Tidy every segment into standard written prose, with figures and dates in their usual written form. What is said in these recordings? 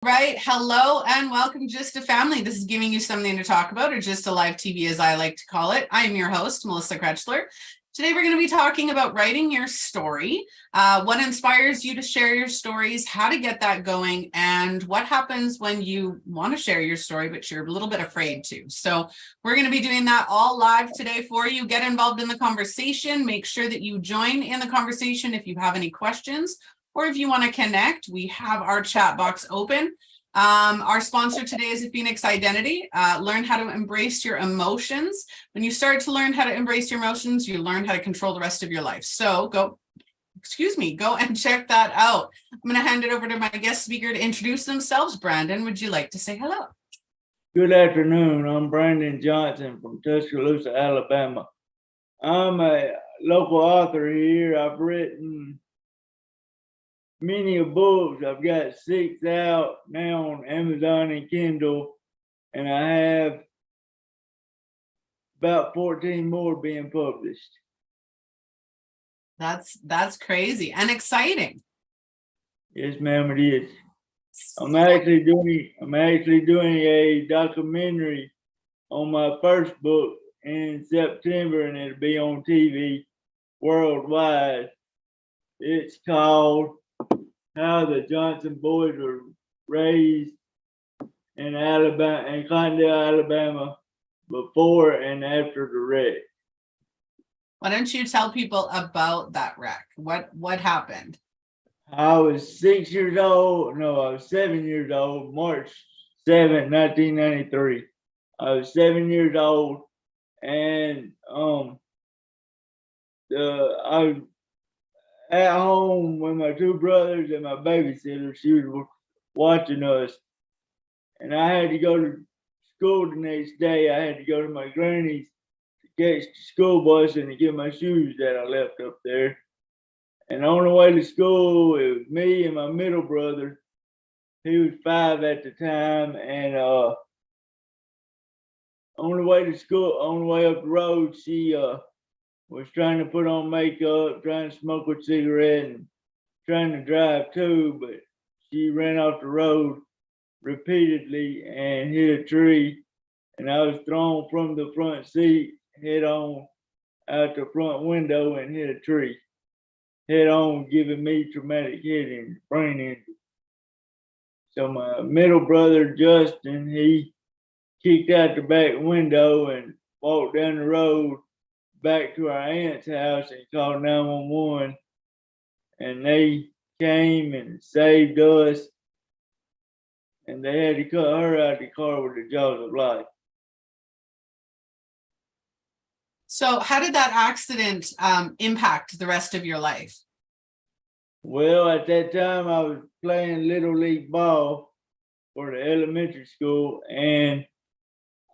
Right. Hello and welcome Just a Family. This is giving you something to talk about, or just a live TV as I like to call it. I am your host, Melissa Krechler. Today we're going to be talking about writing your story, what inspires you to share your stories, how to get that going, and what happens when you want to share your story, but you're a little bit afraid to. So we're going to be doing that all live today for you. Get involved in the conversation. Make sure that you join in the conversation if you have any questions. Or if you want to connect, we have our chat box open. Our sponsor today is Phoenix Identity. Learn how to embrace your emotions. When you start to learn how to embrace your emotions, you learn how to control the rest of your life. So go and check that out. I'm going to hand it over to my guest speaker to introduce themselves. Brandon, would you like to say hello? Good afternoon. I'm Brandon Johnson from Tuscaloosa, Alabama. I'm a local author here. I've written many books. I've got 6 out now on Amazon and Kindle, and I have about 14 more being published. That's crazy and exciting. Yes, ma'am, it is. I'm actually doing a documentary on my first book in September, and it'll be on TV worldwide. It's called How the Johnson Boys Were Raised in Alabama, in Condell, Alabama, before and after the wreck. Why don't you tell people about that wreck? What happened? I was 6 years old. No, I was 7 years old. March 7th, 1993. I was 7 years old, and I was at home with my 2 brothers and my babysitter. She was watching us, and I had to go to school the next day. I had to go to my granny's to catch the school bus and to get my shoes that I left up there. And on the way to school, it was me and my middle brother. He was 5 at the time, and on the way to school, on the way up the road, she was trying to put on makeup, trying to smoke a cigarette, and trying to drive too, but she ran off the road repeatedly and hit a tree, and I was thrown from the front seat head on out the front window and hit a tree head on, giving me traumatic brain injury. So my middle brother Justin, he kicked out the back window and walked down the road back to our aunt's house and called 911, and they came and saved us, and they had to cut her out of the car with the jaws of life. So how did that accident impact the rest of your life? Well, at that time, I was playing Little League ball for the elementary school, and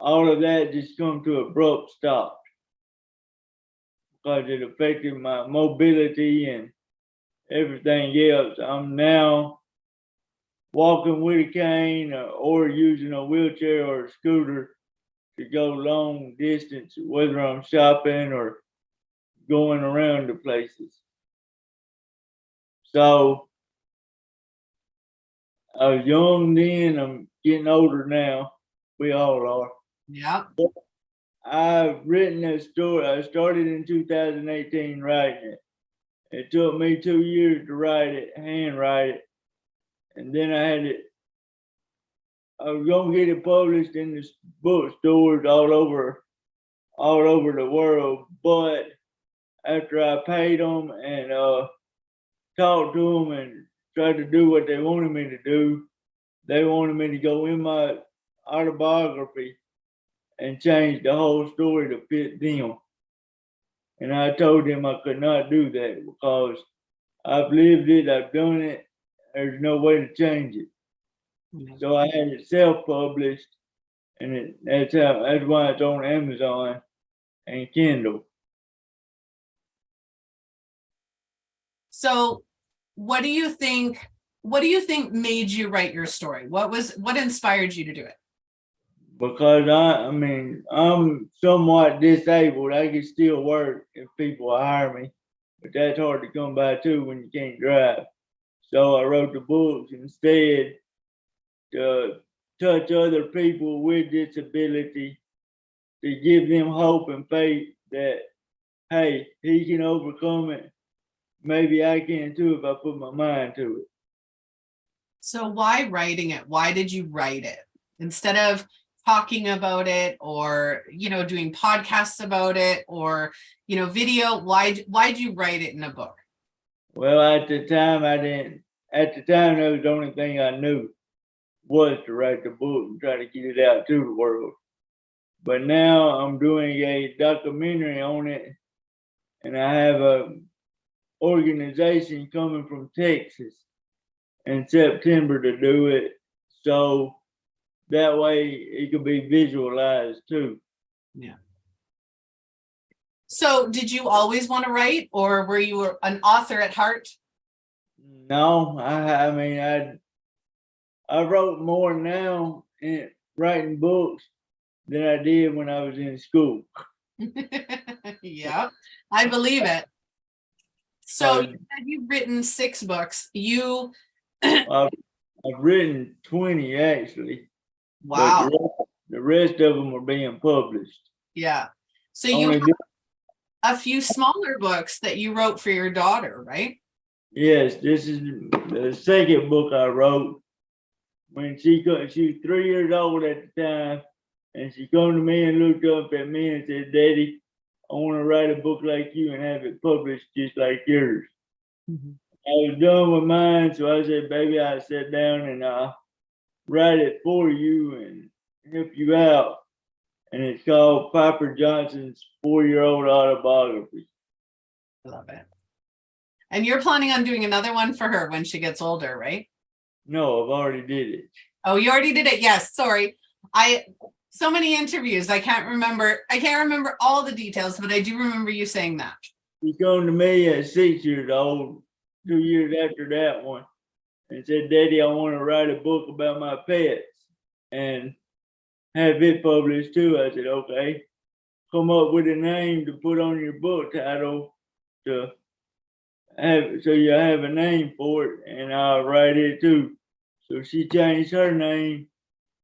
all of that just come to an abrupt stop because it affected my mobility and everything else. I'm now walking with a cane or using a wheelchair or a scooter to go long distance, whether I'm shopping or going around the places. So I was young then, I'm getting older now. We all are. Yeah. I've written a story. I started in 2018 writing it. It took me 2 years to write it, handwrite it, and then I was gonna get it published in the bookstores all over the world. But after I paid them and talked to them and tried to do what they wanted me to do, they wanted me to go in my autobiography and change the whole story to fit them. And I told them I could not do that because I've lived it, I've done it, there's no way to change it. So I had it self-published, and that's why it's on Amazon and Kindle. So what do you think made you write your story? What inspired you to do it? Because I'm somewhat disabled. I can still work if people hire me, but that's hard to come by too when you can't drive. So I wrote the books instead to touch other people with disability, to give them hope and faith that, hey, he can overcome it. Maybe I can too if I put my mind to it. So why writing it? Why did you write it? Instead of talking about it or, doing podcasts about it or, video, why'd you write it in a book? Well, at the time, that was the only thing I knew was to write the book and try to get it out to the world. But now I'm doing a documentary on it, and I have a organization coming from Texas in September to do it. So that way it could be visualized too. Yeah. So did you always want to write, or were you an author at heart? No, I mean, I wrote more now in writing books than I did when I was in school. Yeah, I believe it. So you Uh, said you've written 6 books. I've written 20 actually, Wow. but the rest of them are being published. Yeah. So you Only have a few smaller books that you wrote for your daughter, right? Yes, this is the second book I wrote. When she was 3 years old at the time, and she come to me and looked up at me and said, "Daddy, I want to write a book like you and have it published just like yours." Mm-hmm. I was done with mine, so I said, "Baby, I'll sit down and I'll write it for you and help you out." And it's called Piper Johnson's 4-year-old autobiography. I love it. And you're planning on doing another one for her when she gets older, right? No, I've already did it. Oh, you already did it. Yes. Sorry. So many interviews. I can't remember all the details, but I do remember you saying that. He come to me at 6 years old, 2 years after that one, and said, "Daddy, I want to write a book about my pets and have it published too." I said, "Okay, come up with a name to put on your book title to have so you have a name for it, and I'll write it too." So she changed her name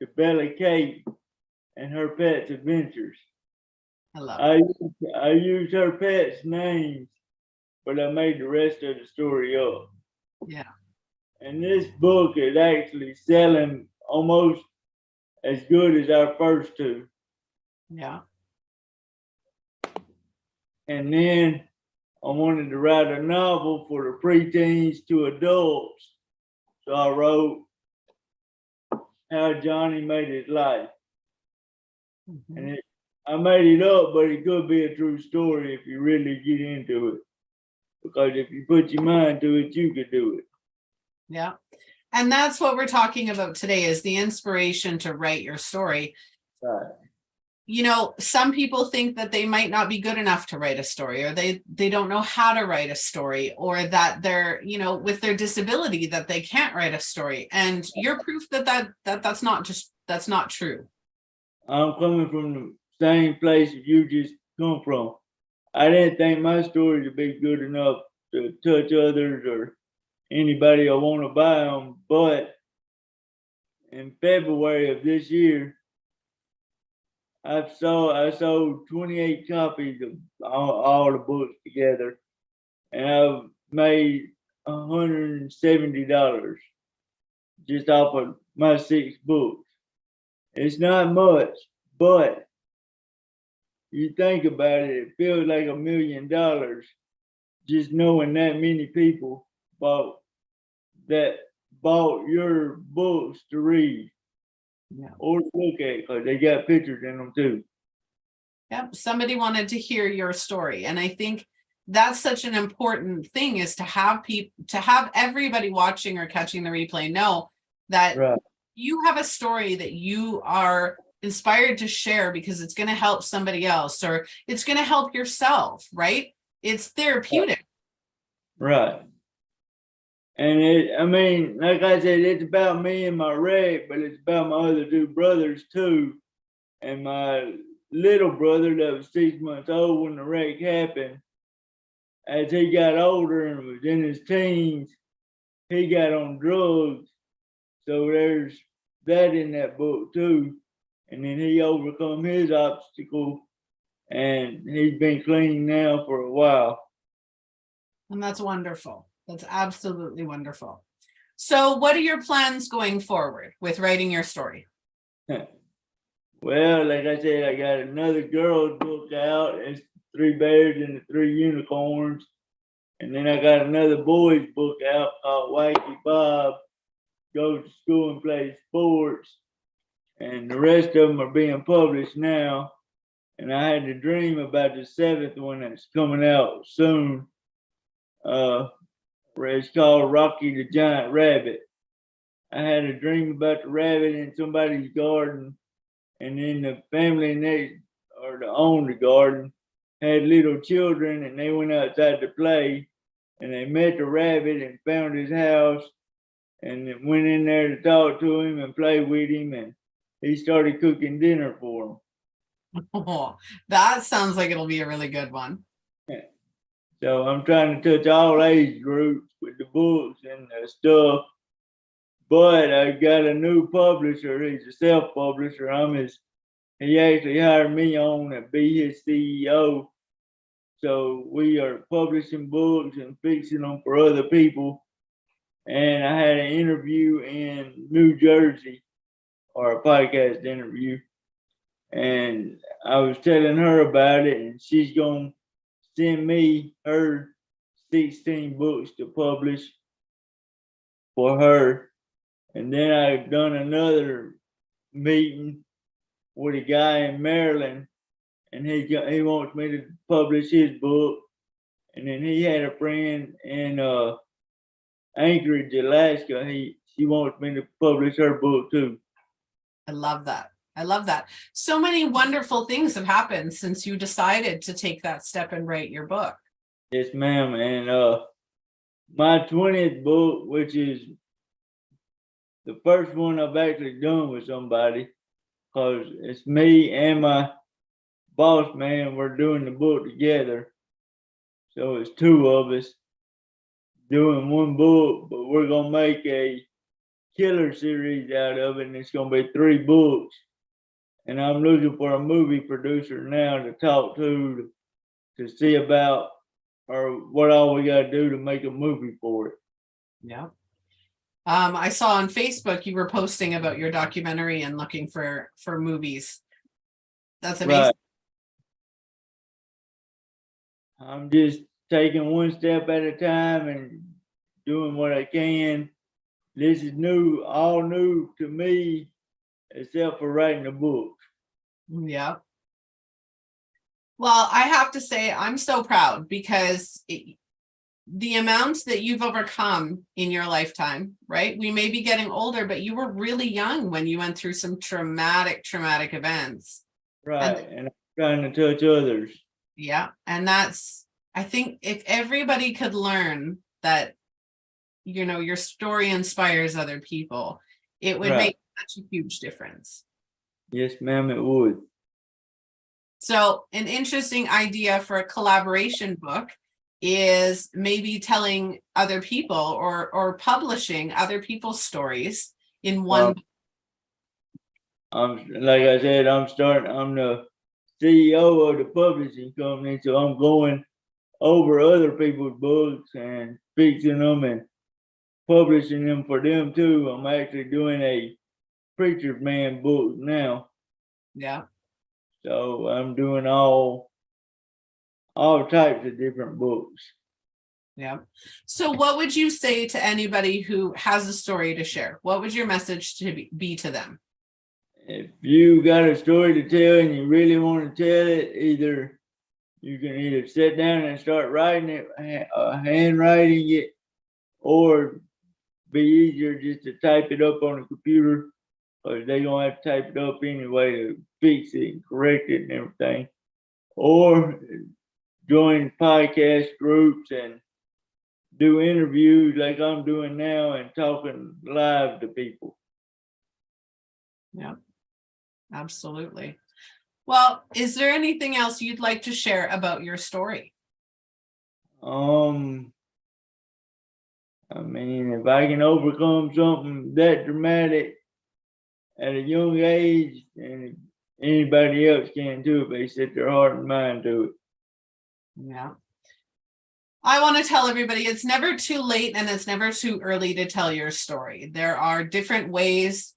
to Bella Kate and Her Pet's Adventures. I love it. I used her pet's names, but I made the rest of the story up. Yeah. And this book is actually selling almost as good as our first two. Yeah. And then I wanted to write a novel for the preteens to adults. So I wrote How Johnny Made His Life. Mm-hmm. And I made it up, but it could be a true story if you really get into it. Because if you put your mind to it, you could do it. Yeah. And that's what we're talking about today, is the inspiration to write your story. Right. Some people think that they might not be good enough to write a story, or they don't know how to write a story, or that they're, with their disability, that they can't write a story. And you're proof that's not true. I'm coming from the same place you just come from. I didn't think my story would be good enough to touch others or anybody I want to buy them. But in February of this year, I sold 28 copies of all the books together, and I've made $170 just off of my 6 books. It's not much, but you think about it, it feels like $1 million just knowing that many people bought your books to read. Yeah. Or to look at, because they got pictures in them too. Yep. Somebody wanted to hear your story. And I think that's such an important thing, is to have everybody watching or catching the replay know that Right. you have a story that you are inspired to share, because it's going to help somebody else, or it's going to help yourself, right? It's therapeutic. Right. And like I said, it's about me and my wreck, but it's about my other 2 brothers too. And my little brother that was 6 months old when the wreck happened, as he got older and was in his teens, he got on drugs. So there's that in that book too. And then he overcome his obstacle, and he's been clean now for a while. And that's wonderful. That's absolutely wonderful. So what are your plans going forward with writing your story? Well, like I said, I got another girl's book out. It's 3 Bears and the 3 Unicorns. And then I got another boy's book out called Wacky Bob Goes to School and Plays Sports. And the rest of them are being published now. And I had a dream about the 7th one that's coming out soon. Where it's called Rocky the Giant Rabbit. I had a dream about the rabbit in somebody's garden, and then the family next or that owned the garden had little children, and they went outside to play, and they met the rabbit and found his house, and went in there to talk to him and play with him, and he started cooking dinner for Oh, that sounds like it'll be a really good one. them. So I'm trying to touch all age groups with the books and the stuff. But I got a new publisher. He's a self-publisher. He actually hired me on to be his CEO. So we are publishing books and fixing them for other people. And I had an interview in New Jersey, or a podcast interview. And I was telling her about it, and she's going to send me her 16 books to publish for her. And then I've done another meeting with a guy in Maryland, and he wants me to publish his book. And then he had a friend in Anchorage, Alaska. She wants me to publish her book too. I love that. I love that. So many wonderful things have happened since you decided to take that step and write your book. Yes, ma'am. And my 20th book, which is the first one I've actually done with somebody, because it's me and my boss man, we're doing the book together. So it's 2 of us doing one book, but we're gonna make a killer series out of it, and it's gonna be 3 books. And I'm looking for a movie producer now to talk to see about or what all we gotta do to make a movie for it. Yeah. I saw on Facebook you were posting about your documentary and looking for movies. That's amazing. Right. I'm just taking one step at a time and doing what I can. This is new, all new to me, except for writing a book. Yeah. Well, I have to say I'm so proud because the amount that you've overcome in your lifetime, right? We may be getting older, but you were really young when you went through some traumatic events. Right. And I'm trying to touch others. Yeah. And that's, I think if everybody could learn that, you know, your story inspires other people, it would make such a huge difference. Yes, ma'am, it would. So an interesting idea for a collaboration book is maybe telling other people or publishing other people's stories in one. Like I said, I'm the CEO of the publishing company, so I'm going over other people's books and fixing them and publishing them for them too. I'm actually doing a preacher man book now. Yeah. So I'm doing all types of different books. Yeah. So what would you say to anybody who has a story to share? What would your message to be to them? If you got a story to tell and you really want to tell it, you can either sit down and start writing it, handwriting it, or be easier just to type it up on the computer, because they're gonna have to type it up anyway to fix it and correct it and everything. Or join podcast groups and do interviews like I'm doing now and talking live to people. Yeah, absolutely. Well, is there anything else you'd like to share about your story? I mean, if I can overcome something that dramatic, at a young age, and anybody else can too if they set their heart and mind to it. Yeah. I want to tell everybody it's never too late and it's never too early to tell your story. There are different ways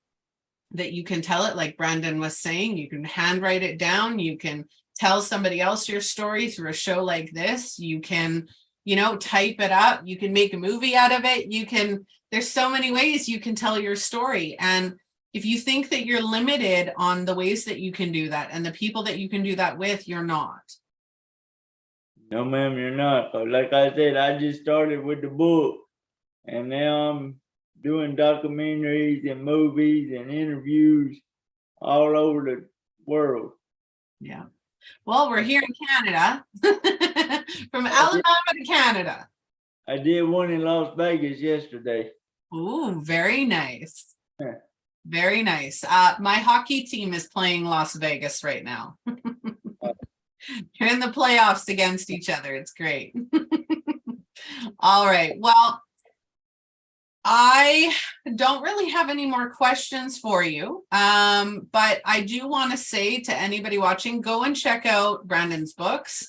that you can tell it. Like Brandon was saying, you can handwrite it down. You can tell somebody else your story through a show like this. You can, type it up. You can make a movie out of it. There's so many ways you can tell your story. And if you think that you're limited on the ways that you can do that and the people that you can do that with, you're not. No, ma'am, you're not. But like I said, I just started with the book, and now I'm doing documentaries and movies and interviews all over the world. Yeah. Well, we're here in Canada, from Alabama to Canada. I did one in Las Vegas yesterday. Ooh, very nice. Yeah. Very nice. My hockey team is playing Las Vegas right now. You're in the playoffs against each other. It's great. All right. Well, I don't really have any more questions for you. But I do want to say to anybody watching, go and check out Brandon's books.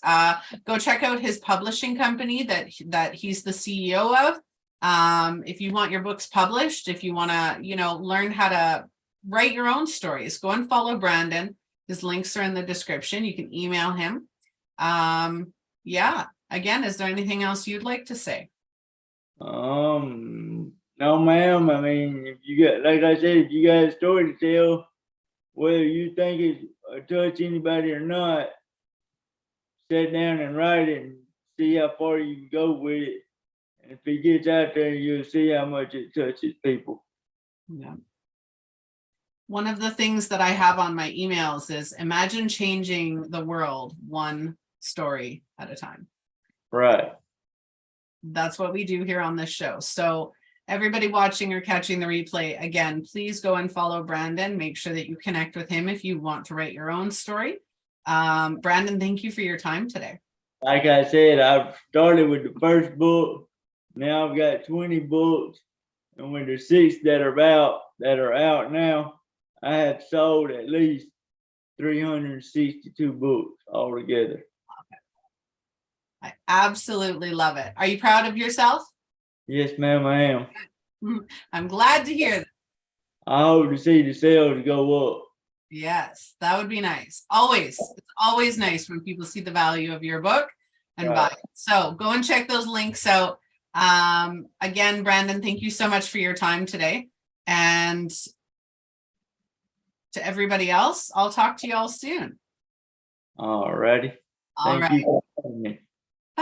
Go check out his publishing company that he's the CEO of. If you want your books published, if you want to, learn how to write your own stories, go and follow Brandon. His links are in the description. You can email him. Yeah. Again, is there anything else you'd like to say? No, ma'am. I mean, if you got, like I said, if you got a story to tell, whether you think it touch anybody or not, sit down and write it and see how far you can go with it. And if it gets out there, you'll see how much it touches people. Yeah. One of the things that I have on my emails is imagine changing the world one story at a time. Right. That's what we do here on this show. So everybody watching or catching the replay, again, please go and follow Brandon. Make sure that you connect with him if you want to write your own story. Brandon, thank you for your time today. Like I said, I've started with the first book. Now I've got 20 books. And with the 6 that are out now, I have sold at least 362 books altogether. I absolutely love it. Are you proud of yourself? Yes, ma'am, I am. I'm glad to hear that. I hope to see the sales go up. Yes, that would be nice. Always. It's always nice when people see the value of your book and buy it. So go and check those links out. Again, Brandon, thank you so much for your time today. And to everybody else, I'll talk to you all soon. All righty. Thank you for having me.